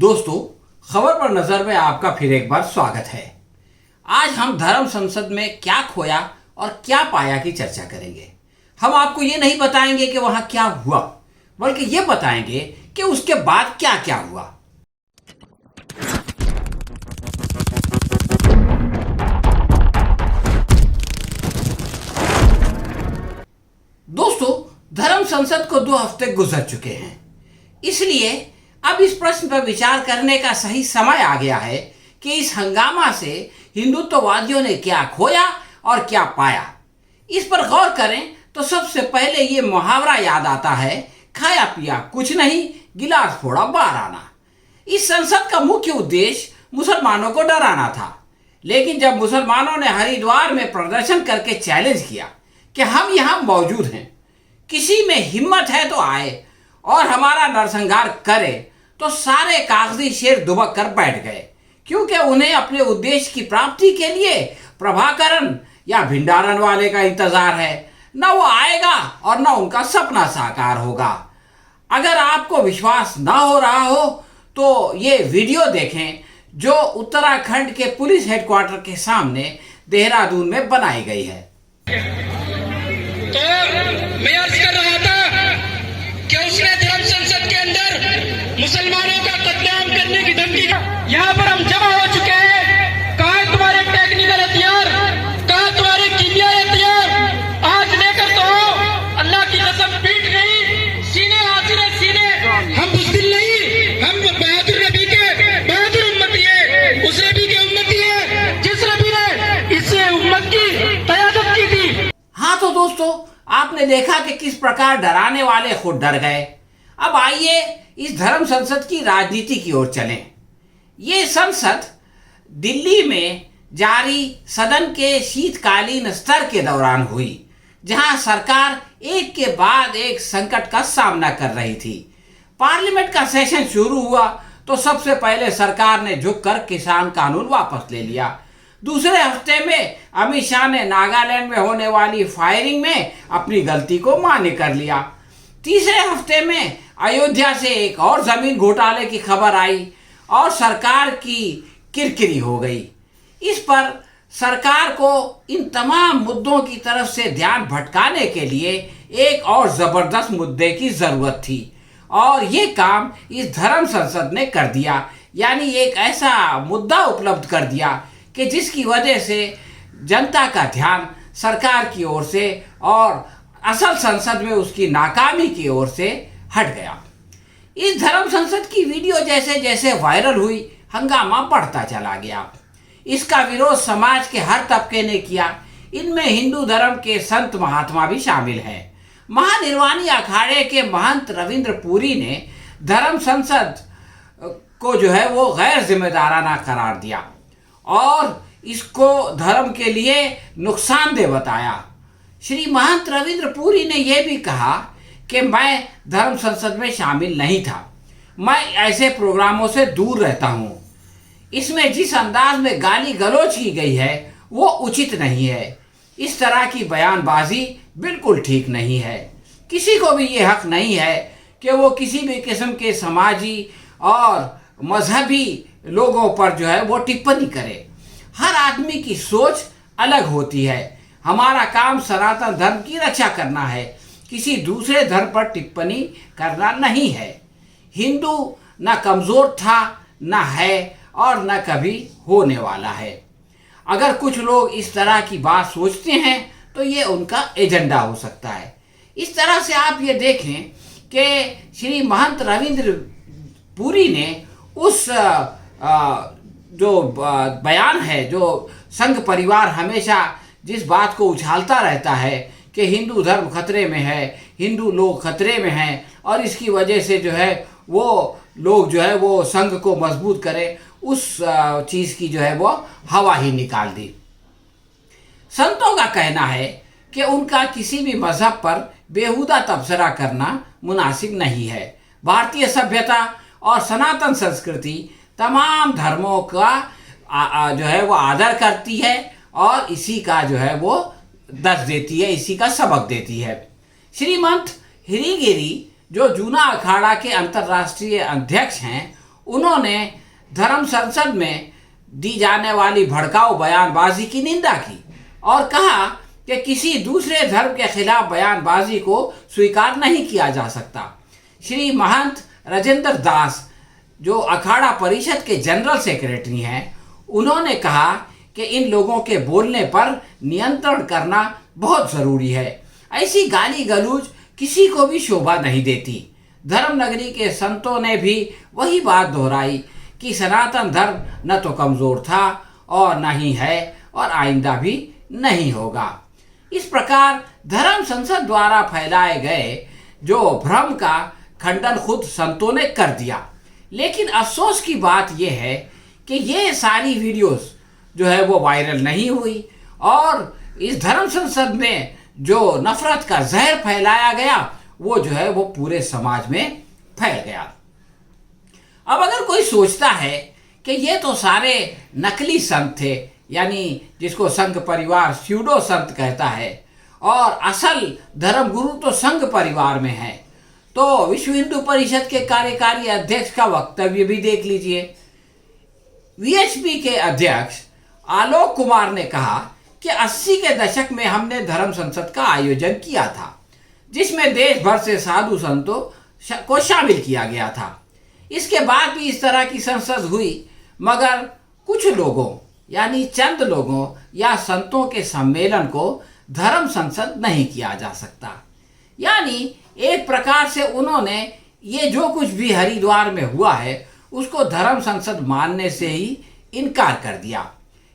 दोस्तों, खबर पर नजर में आपका फिर एक बार स्वागत है। आज हम धर्म संसद में क्या खोया और क्या पाया की चर्चा करेंगे। हम आपको ये नहीं बताएंगे कि वहां क्या हुआ, बल्कि ये बताएंगे कि उसके बाद क्या क्या हुआ। दोस्तों, धर्म संसद को 2 हफ्ते गुजर चुके हैं, इसलिए अब इस प्रश्न पर विचार करने का सही समय आ गया है कि इस हंगामा से हिंदुत्ववादियों ने क्या खोया और क्या पाया। इस पर गौर करें तो सबसे पहले ये मुहावरा याद आता है, खाया पिया कुछ नहीं, गिलास फोड़ा बार आना। इस संसद का मुख्य उद्देश्य मुसलमानों को डराना था, लेकिन जब मुसलमानों ने हरिद्वार में प्रदर्शन करके चैलेंज किया कि हम यहाँ मौजूद हैं, किसी में हिम्मत है तो आए और हमारा नरसंहार करे, तो सारे कागजी शेर दुबक कर बैठ गए, क्योंकि उन्हें अपने उद्देश्य की प्राप्ति के लिए प्रभाकरण या भिंडारन वाले का इंतजार है। न वो आएगा और न उनका सपना साकार होगा। अगर आपको विश्वास ना हो रहा हो तो ये वीडियो देखें जो उत्तराखंड के पुलिस हेडक्वार्टर के सामने देहरादून में बनाई गई है। तो मैं अर्ज कर रहा था कि उसने धर्म संसद के अंदर मुसलमानों का कत्लेआम करने की धमकी। यहाँ पर हम जमा हो चुके हैं। कहाँ तुम्हारे टेक्निकल हथियार, कहाँ तुम्हारे कीमियाई हथियार? आज लेकर तो अल्लाह की कसम पीट गई, सीने आसिने सीने। हम बुज़दिल नहीं, हम बहादुर नबी के बहादुर उम्मती है, उस नबी के उम्मती है जिस नबी ने इस उम्मत की क़यादत की थी। हाँ, तो दोस्तों, आपने देखा कि किस प्रकार डराने वाले खुद डर गए। अब आइए इस धर्म संसद की राजनीति की ओर चलें। ये संसद दिल्ली में जारी सदन के शीतकालीन स्तर के दौरान हुई, जहां सरकार एक के बाद एक संकट का सामना कर रही थी। पार्लियामेंट का सेशन शुरू हुआ तो सबसे पहले सरकार ने झुककर किसान कानून वापस ले लिया। दूसरे हफ्ते में अमित शाह ने नागालैंड में होने वाली फायरिंग में अपनी गलती को मान्य कर लिया। तीसरे हफ्ते में अयोध्या से एक और जमीन घोटाले की खबर आई और सरकार की किरकिरी हो गई। इस पर सरकार को इन तमाम मुद्दों की तरफ से ध्यान भटकाने के लिए एक और जबरदस्त मुद्दे की जरूरत थी, और ये काम इस धर्म संसद ने कर दिया। यानी एक ऐसा मुद्दा उपलब्ध कर दिया कि जिसकी वजह से जनता का ध्यान सरकार की ओर से और असल संसद में उसकी नाकामी की ओर से हट गया। इस धर्म संसद की वीडियो जैसे जैसे वायरल हुई, हंगामा बढ़ता चला गया। इसका विरोध समाज के हर तबके ने किया। इनमें हिंदू धर्म के संत महात्मा भी शामिल हैं। महानिर्वाणी अखाड़े के महंत रविंद्र पुरी ने धर्म संसद को जो है वो गैर जिम्मेदाराना करार दिया और इसको धर्म के लिए नुकसानदेह बताया। श्री महंत रविंद्र पुरी ने यह भी कहा कि मैं धर्म संसद में शामिल नहीं था, मैं ऐसे प्रोग्रामों से दूर रहता हूँ। इसमें जिस अंदाज में गाली गलौज की गई है वो उचित नहीं है। इस तरह की बयानबाजी बिल्कुल ठीक नहीं है। किसी को भी ये हक नहीं है कि वो किसी भी किस्म के समाजी और मजहबी लोगों पर जो है वो टिप्पणी करे। हर आदमी की सोच अलग होती है। हमारा काम सनातन धर्म की रक्षा करना है, किसी दूसरे धर्म पर टिप्पणी करना नहीं है। हिंदू न कमज़ोर था, न है और न कभी होने वाला है। अगर कुछ लोग इस तरह की बात सोचते हैं तो ये उनका एजेंडा हो सकता है। इस तरह से आप ये देखें कि श्री महंत रविंद्र पुरी ने उस जो बयान है, जो संघ परिवार हमेशा जिस बात को उछालता रहता है कि हिंदू धर्म खतरे में है, हिंदू लोग खतरे में हैं और इसकी वजह से जो है वो लोग जो है वो संघ को मजबूत करें, उस चीज़ की जो है वो हवा ही निकाल दी। संतों का कहना है कि उनका किसी भी मजहब पर बेहुदा तबसरा करना मुनासिब नहीं है। भारतीय सभ्यता और सनातन संस्कृति तमाम धर्मों का जो है वो आदर करती है और इसी का जो है वो दर्ज देती है, इसी का सबक देती है। श्रीमंत हिरीगिरी जो जूना अखाड़ा के अंतर्राष्ट्रीय अध्यक्ष हैं, उन्होंने धर्म संसद में दी जाने वाली भड़काऊ बयानबाजी की निंदा की और कहा कि किसी दूसरे धर्म के खिलाफ बयानबाजी को स्वीकार नहीं किया जा सकता। श्री महंत राजेंद्र दास, जो अखाड़ा परिषद के जनरल सेक्रेटरी हैं, उन्होंने कहा कि इन लोगों के बोलने पर नियंत्रण करना बहुत ज़रूरी है। ऐसी गाली गलौज किसी को भी शोभा नहीं देती। धर्मनगरी के संतों ने भी वही बात दोहराई कि सनातन धर्म न तो कमज़ोर था और न ही है और आइंदा भी नहीं होगा। इस प्रकार धर्म संसद द्वारा फैलाए गए जो भ्रम का खंडन खुद संतों ने कर दिया। लेकिन अफसोस की बात यह है कि ये सारी वीडियोस जो है वो वायरल नहीं हुई और इस धर्म संसद में जो नफरत का जहर फैलाया गया वो जो है वो पूरे समाज में फैल गया। अब अगर कोई सोचता है कि ये तो सारे नकली संत थे, यानी जिसको संघ परिवार स्यूडो संत कहता है, और असल धर्मगुरु तो संघ परिवार में है, तो विश्व हिंदू परिषद के कार्यकारी अध्यक्ष का वक्तव्य भी देख लीजिए। वीएचपी के अध्यक्ष आलोक कुमार ने कहा कि 80 के दशक में हमने धर्म संसद का आयोजन किया था, जिसमें देश भर से साधु संतों को शामिल किया गया था। इसके बाद भी इस तरह की संसद हुई, मगर कुछ लोगों यानी चंद लोगों या संतों के सम्मेलन को धर्म संसद नहीं किया जा सकता। यानी एक प्रकार से उन्होंने ये जो कुछ भी हरिद्वार में हुआ है उसको धर्म संसद मानने से ही इनकार कर दिया।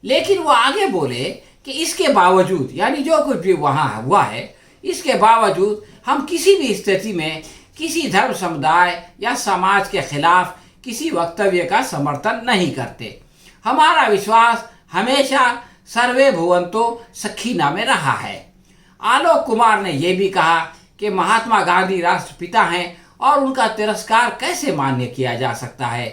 लेकिन वो आगे बोले कि इसके बावजूद, यानी जो कुछ भी वहाँ हुआ है, इसके बावजूद हम किसी भी स्थिति में किसी धर्म समुदाय या समाज के खिलाफ किसी वक्तव्य का समर्थन नहीं करते। हमारा विश्वास हमेशा सर्वे भुवंतो सखीना में रहा है। आलोक कुमार ने यह भी कहा कि महात्मा गांधी राष्ट्रपिता हैं और उनका तिरस्कार कैसे मान्य किया जा सकता है।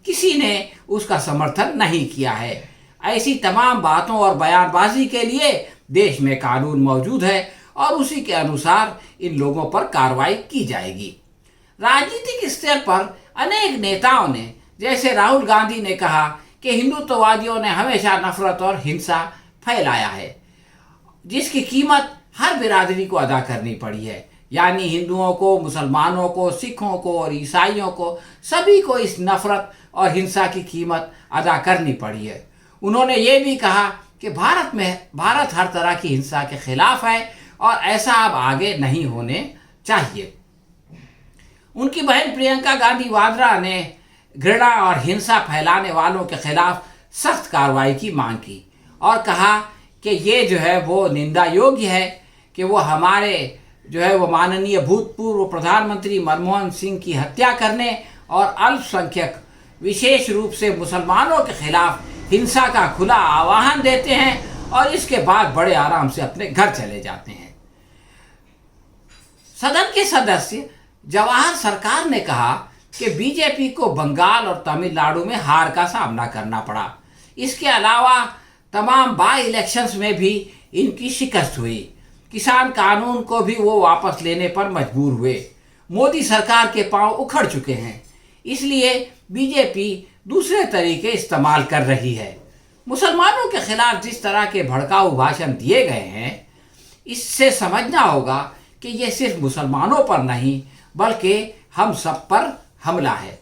किसी ने उसका समर्थन नहीं किया है। ऐसी तमाम बातों और बयानबाजी के लिए देश में कानून मौजूद है और उसी के अनुसार इन लोगों पर कार्रवाई की जाएगी। राजनीतिक स्तर पर अनेक नेताओं ने, जैसे राहुल गांधी ने कहा कि हिंदुत्ववादियों ने हमेशा नफरत और हिंसा फैलाया है, जिसकी कीमत हर बिरादरी को अदा करनी पड़ी है। यानी हिंदुओं को, मुसलमानों को, सिखों को और ईसाइयों को, सभी को इस नफरत और हिंसा की कीमत अदा करनी पड़ी है। उन्होंने ये भी कहा कि भारत हर तरह की हिंसा के खिलाफ है और ऐसा अब आगे नहीं होने चाहिए। उनकी बहन प्रियंका गांधी वाड्रा ने घृणा और हिंसा फैलाने वालों के खिलाफ सख्त कार्रवाई की मांग की और कहा कि ये जो है वो निंदा योग्य है कि वो हमारे जो है वो माननीय भूतपूर्व प्रधानमंत्री मनमोहन सिंह की हत्या करने और अल्पसंख्यक विशेष रूप से मुसलमानों के खिलाफ हिंसा का खुला आह्वान देते हैं और इसके बाद बड़े आराम से अपने घर चले जाते हैं। सदन के सदस्य जवाहर सरकार ने कहा कि बीजेपी को बंगाल और तमिलनाडु में हार का सामना करना पड़ा। इसके अलावा तमाम बाई इलेक्शंस में भी इनकी शिकस्त हुई। किसान कानून को भी वो वापस लेने पर मजबूर हुए। मोदी सरकार के पांव उखड़ चुके हैं, इसलिए बीजेपी दूसरे तरीके इस्तेमाल कर रही है। मुसलमानों के खिलाफ जिस तरह के भड़काऊ भाषण दिए गए हैं, इससे समझना होगा कि ये सिर्फ मुसलमानों पर नहीं बल्कि हम सब पर हमला है।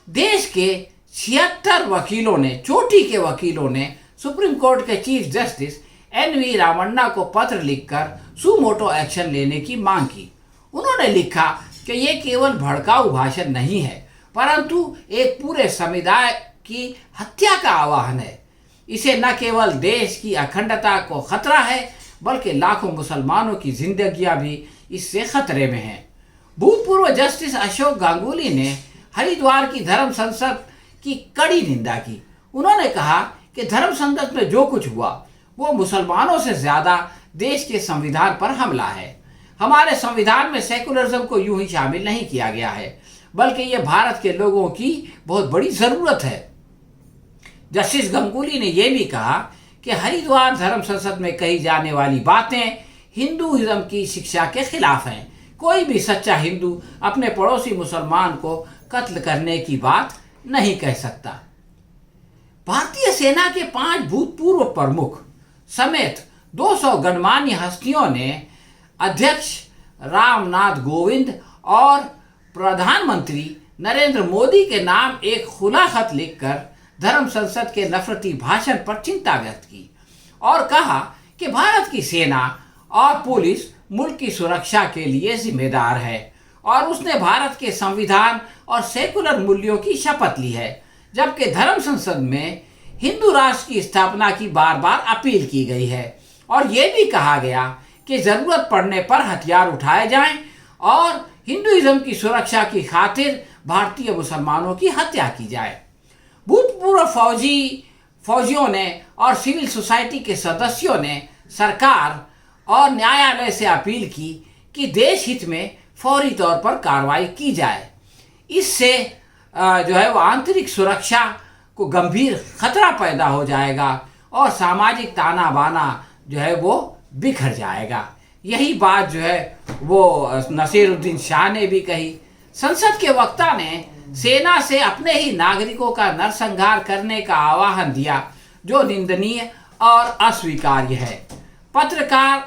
देश के 76 वकीलों ने, चोटी के वकीलों ने सुप्रीम कोर्ट के चीफ जस्टिस एन.वी. रामन्ना को पत्र लिखकर सुमोटो एक्शन लेने की मांग की। उन्होंने लिखा कि ये केवल भड़काऊ भाषण नहीं है, परंतु एक पूरे समुदाय की हत्या का आह्वान है। इसे न केवल देश की अखंडता को खतरा है, बल्कि लाखों मुसलमानों की जिंदगियां भी इससे खतरे में हैं। भूतपूर्व जस्टिस अशोक गांगुली ने हरिद्वार की धर्म संसद की कड़ी निंदा की। उन्होंने कहा कि धर्म संसद में जो कुछ हुआ वो मुसलमानों से ज़्यादा देश के संविधान पर हमला है। हमारे संविधान में सेकुलरिज्म को यूं ही शामिल नहीं किया गया है, बल्कि ये भारत के लोगों की बहुत बड़ी ज़रूरत है। जस्टिस गांगुली ने यह भी कहा कि हरिद्वार धर्म संसद में कही जाने वाली बातें हिंदुइज्म की शिक्षा के खिलाफ हैं। कोई भी सच्चा हिंदू अपने पड़ोसी मुसलमान को कत्ल करने की बात नहीं कह सकता। भारतीय सेना के 5 भूतपूर्व प्रमुख समेत 200 गणमान्य हस्तियों ने अध्यक्ष रामनाथ कोविंद और प्रधानमंत्री नरेंद्र मोदी के नाम एक खुला खत लिखकर धर्म संसद के नफरती भाषण पर चिंता व्यक्त की और कहा कि भारत की सेना और पुलिस मुल्क की सुरक्षा के लिए जिम्मेदार है और उसने भारत के संविधान और सेकुलर मूल्यों की शपथ ली है, जबकि धर्म संसद में हिंदू राष्ट्र की स्थापना की बार बार अपील की गई है और ये भी कहा गया कि जरूरत पड़ने पर हथियार उठाए जाएं और हिंदुइज्म की सुरक्षा की खातिर भारतीय मुसलमानों की हत्या की जाए। भूतपूर्व फौजियों ने और सिविल सोसाइटी के सदस्यों ने सरकार और न्यायालय से अपील की कि देश हित में फौरी तौर पर कार्रवाई की जाए। इससे जो है वो आंतरिक सुरक्षा को गंभीर खतरा पैदा हो जाएगा और सामाजिक ताना बाना जो है वो बिखर जाएगा। यही बात जो है वो नसीरुद्दीन शाह ने भी कही। संसद के वक्ता ने सेना से अपने ही नागरिकों का नरसंहार करने का आह्वान दिया, जो निंदनीय और अस्वीकार्य है। पत्रकार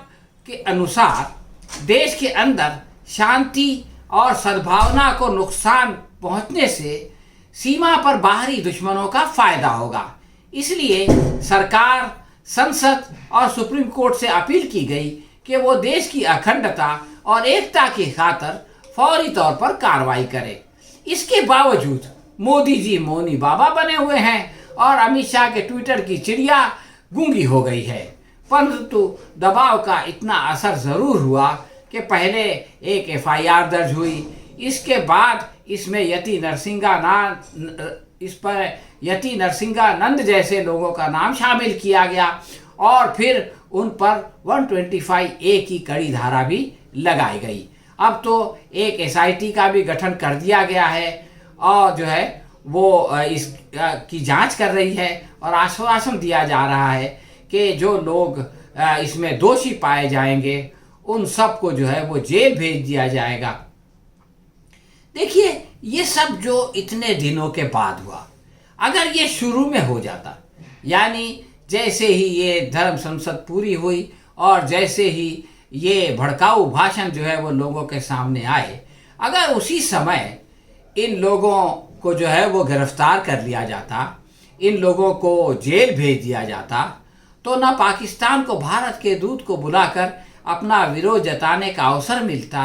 के अनुसार देश के अंदर शांति और सद्भावना को नुकसान पहुंचने से सीमा पर बाहरी दुश्मनों का फायदा होगा। इसलिए सरकार, संसद और सुप्रीम कोर्ट से अपील की गई कि वो देश की अखंडता और एकता की खातिर फौरी तौर पर कार्रवाई करे। इसके बावजूद मोदी जी मौनी बाबा बने हुए हैं और अमित शाह के ट्विटर की चिड़िया गूंगी हो गई है। परंतु दबाव का इतना असर जरूर हुआ कि पहले एक एफआईआर दर्ज हुई, इसके बाद इसमें यति नरसिंहानंद जैसे लोगों का नाम शामिल किया गया और फिर उन पर 125A की कड़ी धारा भी लगाई गई। अब तो एक एसआईटी का भी गठन कर दिया गया है और जो है वो इस की जांच कर रही है और आश्वासन दिया जा रहा है कि जो लोग इसमें दोषी पाए जाएंगे उन सबको जो है वो जेल भेज दिया जाएगा। देखिए, ये सब जो इतने दिनों के बाद हुआ, अगर ये शुरू में हो जाता, यानी जैसे ही ये धर्म संसद पूरी हुई और जैसे ही ये भड़काऊ भाषण जो है वो लोगों के सामने आए, अगर उसी समय इन लोगों को जो है वो गिरफ्तार कर लिया जाता, इन लोगों को जेल भेज दिया जाता, तो ना पाकिस्तान को भारत के दूत को बुलाकर अपना विरोध जताने का अवसर मिलता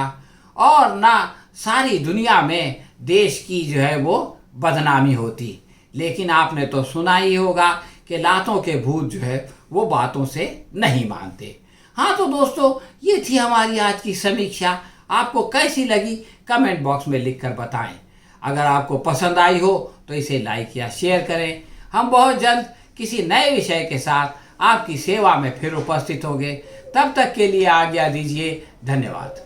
और ना सारी दुनिया में देश की जो है वो बदनामी होती। लेकिन आपने तो सुना ही होगा कि लातों के भूत जो है वो बातों से नहीं मानते। हाँ तो दोस्तों, ये थी हमारी आज की समीक्षा। आपको कैसी लगी कमेंट बॉक्स में लिखकर बताएं। अगर आपको पसंद आई हो तो इसे लाइक या शेयर करें। हम बहुत जल्द किसी नए विषय के साथ आपकी सेवा में फिर उपस्थित होंगे। तब तक के लिए आज्ञा दीजिए। धन्यवाद।